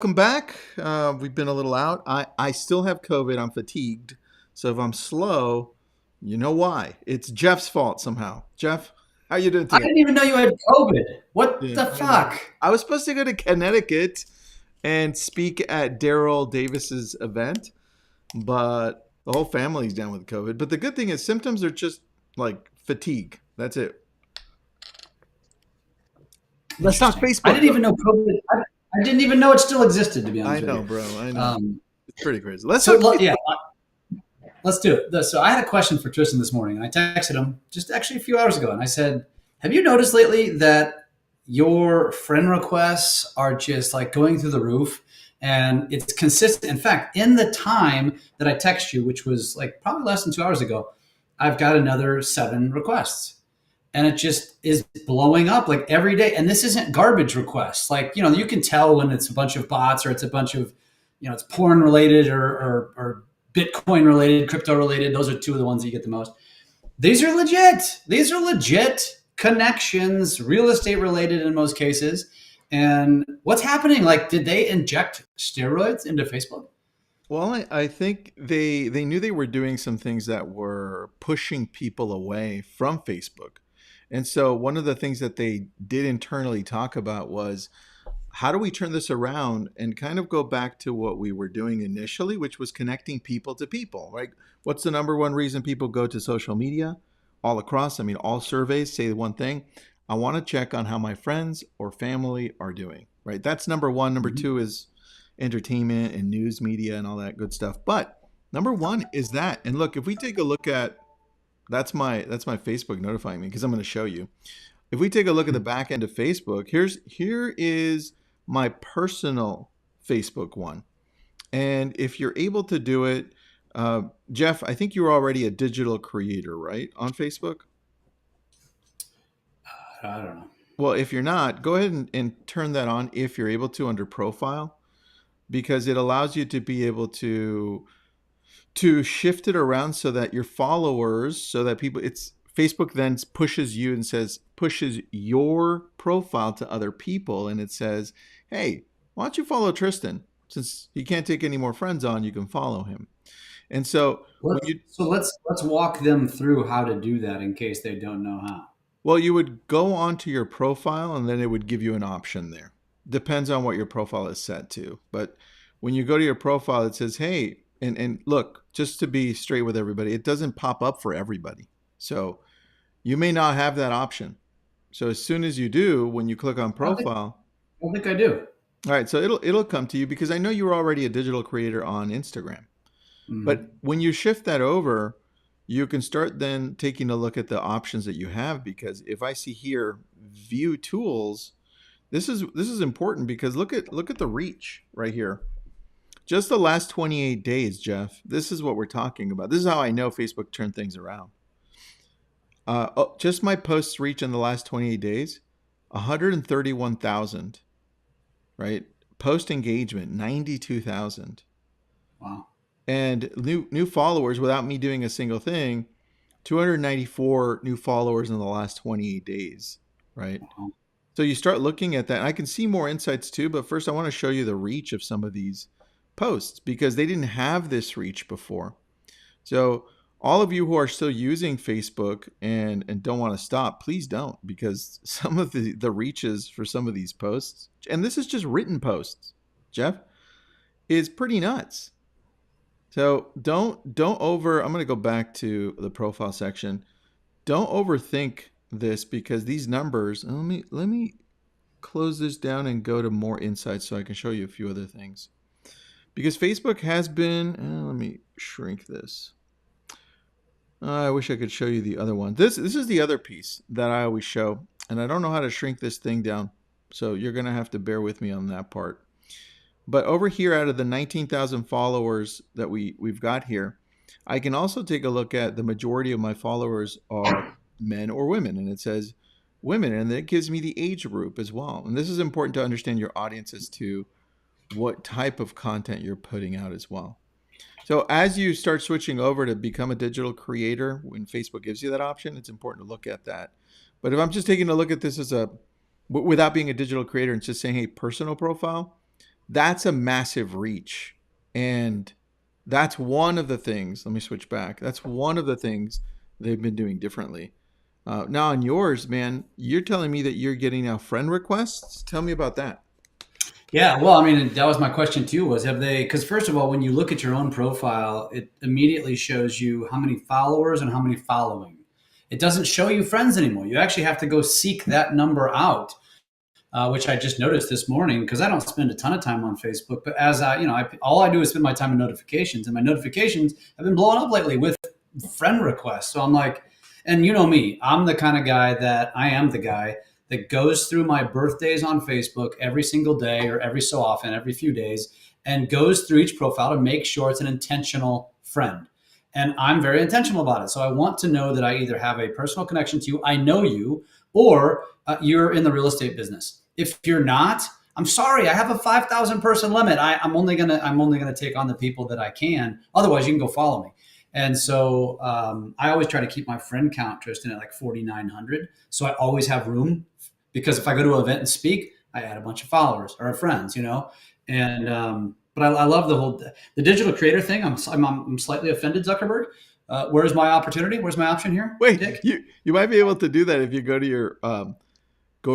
Welcome back. We've been a little out. I still have COVID. I'm fatigued. So if I'm slow, you know why. It's Jeff's fault somehow. Jeff, how you doing I today? didn't even know you had COVID. What Yeah, the I know. fuck? I was supposed to go to Connecticut and speak at Daryl Davis's event, but the whole family's down with COVID. But the good thing is symptoms are just like fatigue. That's it. Let's talk Interesting. I Facebook. didn't even know COVID. I didn't even know it still existed, to be I honest with know, you. bro. I know. Um, It's pretty crazy. Let's so talk yeah, Facebook. let's do it. So I had a question for Tristan this morning, and I texted him just actually a few hours ago, and I said, "Have you noticed lately that your friend requests are just like going through the roof?" And it's consistent. In fact, in the time that I text you, which was like probably less than 2 hours ago, I've got another 7 requests. And it just is blowing up like every day. And this isn't garbage requests. Like, you can tell when it's a bunch of bots or it's a bunch of, it's porn related or Bitcoin related, crypto related. Those are two of the ones that you get the most. These are legit. These are legit connections, real estate related in most cases. And what's happening? Like, did they inject steroids into Facebook? Well, I think they knew they were doing some things that were pushing people away from Facebook. And so one of the things that they did internally talk about was how do we turn this around and kind of go back to what we were doing initially, which was connecting people to people, right? What's the number one reason people go to social media all across? I mean, all surveys say the one thing. I want to check on how my friends or family are doing, right? That's number one. Number Mhm. two is entertainment and news media and all that good stuff. But number one is that. And look, if we take a look at that's my Facebook notifying me because I'm going to show you. If we take a look at the back end of Facebook, here is my personal Facebook one. And if you're able to do it, uh, Jeff, I think you're already a digital creator, right, on Facebook? I don't know. Well, if you're not, go ahead and turn that on if you're able to under profile because it allows you to be able to shift it around so that your followers, so that people, it's Facebook then pushes you and says, pushes your profile to other people. And it says, hey, why don't you follow Tristan? Since he can't take any more friends on, you can follow him. And so when Let's you, so let's walk them through how to do that in case they don't know how. well, you would go onto your profile and then it would give you an option there. Depends on what your profile is set to. But when you go to your profile, it says, hey, and look, just to be straight with everybody, it doesn't pop up for everybody. So you may not have that option. So as soon as you do, when you click on I don't think profile, I don't think I do. all right, so it'll come to you because I know you were already a digital creator on Instagram. Mhm. But when you shift that over, you can start then taking a look at the options that you have because if I see here view tools, this is important because look at the reach right here. Just the last 28 days, Jeff. This is what we're talking about. This is how I know Facebook turned things around. Just my posts reach in the last 28 days, 131,000, right? Post engagement, 92,000. Wow. And new followers without me doing a single thing, 294 new followers in the last 28 days, right? Wow. So you start looking at that. And I can see more insights too, but first I want to show you the reach of some of these posts because they didn't have this reach before. So all of you who are still using Facebook and don't want to stop, please don't because some of the reaches for some of these posts, and this is just written posts, Jeff, is pretty nuts. So don't over. I'm going to go back to the profile section. Don't overthink this because these numbers. Let me close this down and go to more insights so I can show you a few other things. Because Facebook has been. Let me shrink this. I wish I could show you the other one. This is the other piece that I always show, and I don't know how to shrink this thing down. So you're gonna have to bear with me on that part. But over here, out of the 19,000 followers that we've got here, I can also take a look at the majority of my followers are men or women, and it says women, and it gives me the age group as well. And this is important to understand your audience as to what type of content you're putting out as well. So as you start switching over to become a digital creator, when Facebook gives you that option, it's important to look at that. But if I'm just taking a look at this as without being a digital creator and just saying, hey, personal profile, That's a massive reach. And that's one of the things, let me switch back. That's one of the things they've been doing differently. Now, on yours, man, you're telling me that you're getting now friend requests. Tell me about that. Yeah, well, I mean, that was my question too. Was have they? Because first of all, when you look at your own profile, it immediately shows you how many followers and how many following. It doesn't show you friends anymore. You actually have to go seek that number out, which I just noticed this morning because I don't spend a ton of time on Facebook. But as all I do is spend my time in notifications, and my notifications have been blowing up lately with friend requests. So I'm like, and you know me, I'm the kind of guy that I am the guy that goes through my birthdays on Facebook every single day or every so often, every few days, and goes through each profile to make sure it's an intentional friend. And I'm very intentional about it. So I want to know that I either have a personal connection to you, I know you, or you're in the real estate business. If you're not, I'm sorry, I have a 5,000 person limit. I'm only gonna take on the people that I can. Otherwise, you can go follow me. And so I always try to keep my friend count, Tristan, at like 4,900. So I always have room because if I go to an event and speak, I add a bunch of followers or friends, And but I love the digital creator thing. I'm slightly offended, Zuckerberg. Where's my opportunity? Where's my option here, Wait, Dick? you might be able to do that if you go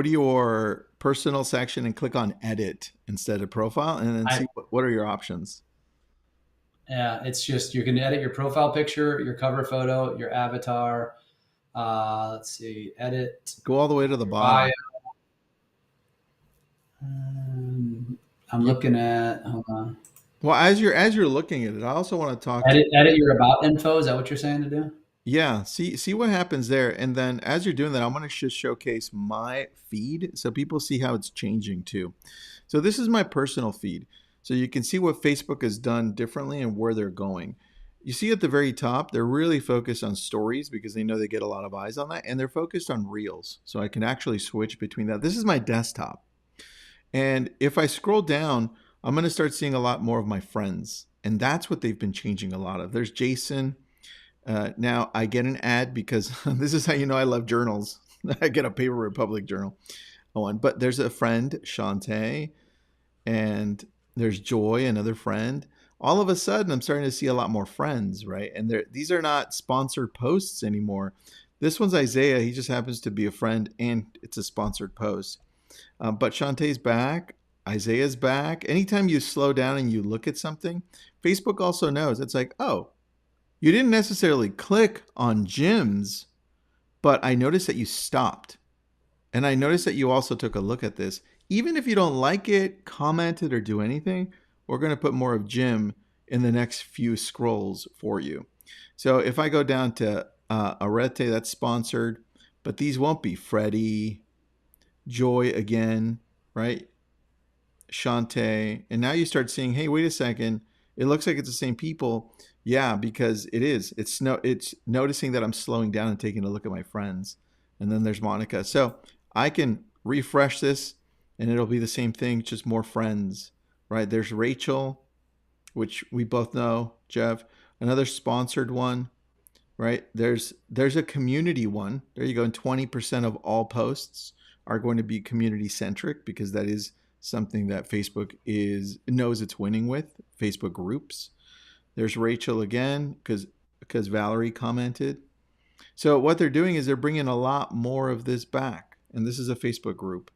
to your personal section and click on edit instead of profile, and then I see what are your options. Yeah, it's just you can edit your profile picture, your cover photo, your avatar. Let's see, edit Go all the way to the your bio. bottom. I'm You, looking at hold on. well, as you're looking at it, I also want to talk to. Edit your about info. Is that what you're saying to do? Yeah, see what happens there, and then as you're doing that, I'm going to just showcase my feed so people see how it's changing too. So this is my personal feed, so you can see what Facebook has done differently and where they're going. You see at the very top, they're really focused on stories because they know they get a lot of eyes on that, and they're focused on reels. So I can actually switch between that. This is my desktop, and if I scroll down, I'm going to start seeing a lot more of my friends, and that's what they've been changing a lot of. There's Jason. Now I get an ad because this is how you know I love journals. I get a Paper Republic journal one, but there's a friend, Shantae, and there's Joy, another friend. All of a sudden, I'm starting to see a lot more friends, right? And these are not sponsored posts anymore. This one's Isaiah. He just happens to be a friend, and it's a sponsored post. But Shantae's back. Isaiah's back. Anytime you slow down and you look at something, Facebook also knows. It's like, oh, you didn't necessarily click on gyms, but I noticed that you stopped. And I noticed that you also took a look at this. Even if you don't like it, comment it, or do anything, we're going to put more of Jim in the next few scrolls for you. So if I go down to Arete, that's sponsored, but these won't be. Freddie, Joy again, right? Shantae. And now you start seeing, hey, wait a second. It looks like it's the same people. Yeah, because it is. It's noticing that I'm slowing down and taking a look at my friends. And then there's Monica. So I can refresh this and it'll be the same thing, just more friends, right? There's Rachel, which we both know, Jeff. Another sponsored one, right? There's a community one. There you go. And 20% of all posts are going to be community centric because that is something that Facebook knows it's winning with, Facebook groups. There's Rachel again because Valerie commented. So what they're doing is they're bringing a lot more of this back, and this is a Facebook group,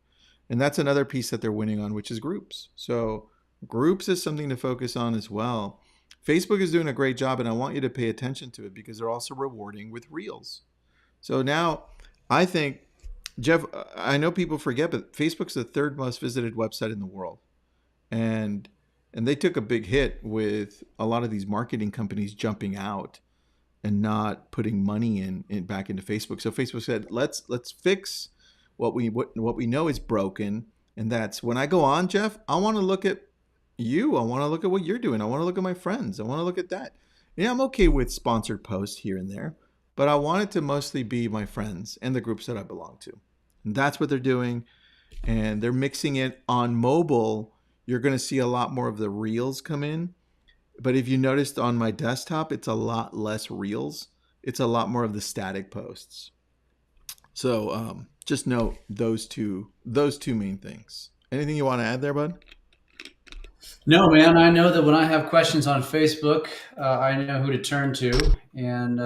and that's another piece that they're winning on, which is groups. So groups is something to focus on as well. Facebook is doing a great job, and I want you to pay attention to it because they're also rewarding with reels. So now I think, Jeff, I know people forget, but Facebook's the third most visited website in the world, and they took a big hit with a lot of these marketing companies jumping out and not putting money in back into Facebook. So Facebook said, let's fix what we know is broken, and that's when I go on, Jeff, I want to look at you. I want to look at what you're doing. I want to look at my friends. I want to look at that. Yeah, I'm okay with sponsored posts here and there, but I want it to mostly be my friends and the groups that I belong to. And that's what they're doing. And they're mixing it on mobile. You're going to see a lot more of the reels come in. But if you noticed on my desktop, it's a lot less reels. It's a lot more of the static posts. So just note those two main things. Anything you want to add there, bud? No, man. I know that when I have questions on Facebook, I know who to turn to, and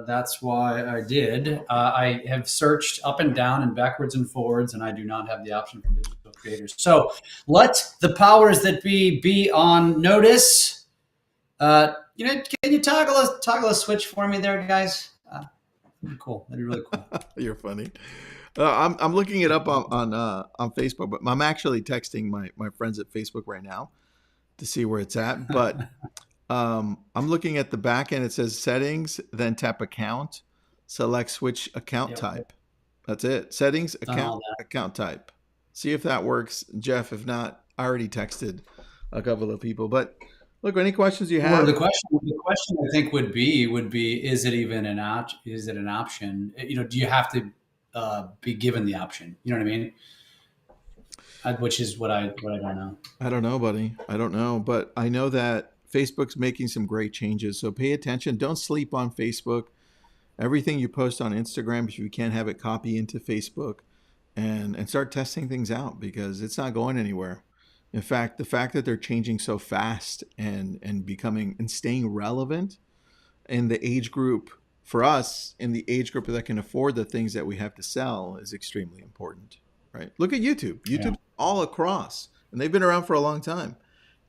that's why I did. I have searched up and down and backwards and forwards, and I do not have the option for digital creators. So let the powers that be on notice. Can you toggle a switch for me there, guys? That'd be cool. That'd be really cool. You're funny. I'm looking it up on Facebook, but I'm actually texting my friends at Facebook right now to see where it's at. But I'm looking at the back end. It says settings, then tap account, select switch account Yep, type. That's it. Settings, done all account type. See if that works, Jeff. If not, I already texted a couple of people. But look, any questions you Well, have? the question I think would be, is it even is it an option? Do you have to be given the option? You know what I mean? Which is what I don't know. I don't know, buddy. I don't know, but I know that Facebook's making some great changes. So pay attention. Don't sleep on Facebook. Everything you post on Instagram, if you can't have it copy into Facebook, and start testing things out because it's not going anywhere. In fact, the fact that they're changing so fast and becoming and staying relevant in the age group for us in the age group that can afford the things that we have to sell is extremely important, right? Look at YouTube. Yeah. YouTube's all across, and they've been around for a long time.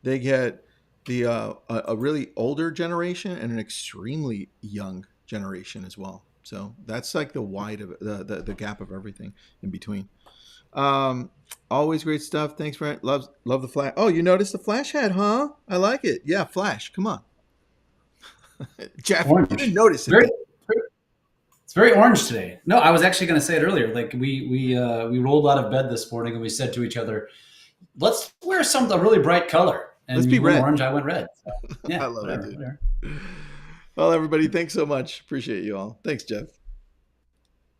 They get a really older generation and an extremely young generation as well. So that's like the wide of the gap of everything in between. Um, Always great stuff. Thanks for it. Love the flash. Oh, you noticed the flash head, huh? I like it. Yeah, flash. Come on, Jeff. You didn't Orange. notice it. Very, it's very orange today. No, I was actually going to say it earlier. Like we rolled out of bed this morning and we said to each other, "Let's wear a really bright color." Let's And be you went red. orange, I went red. So, I yeah, love it, whatever, dude. whatever. Well, everybody, thanks so much. Appreciate you all. Thanks, Jeff.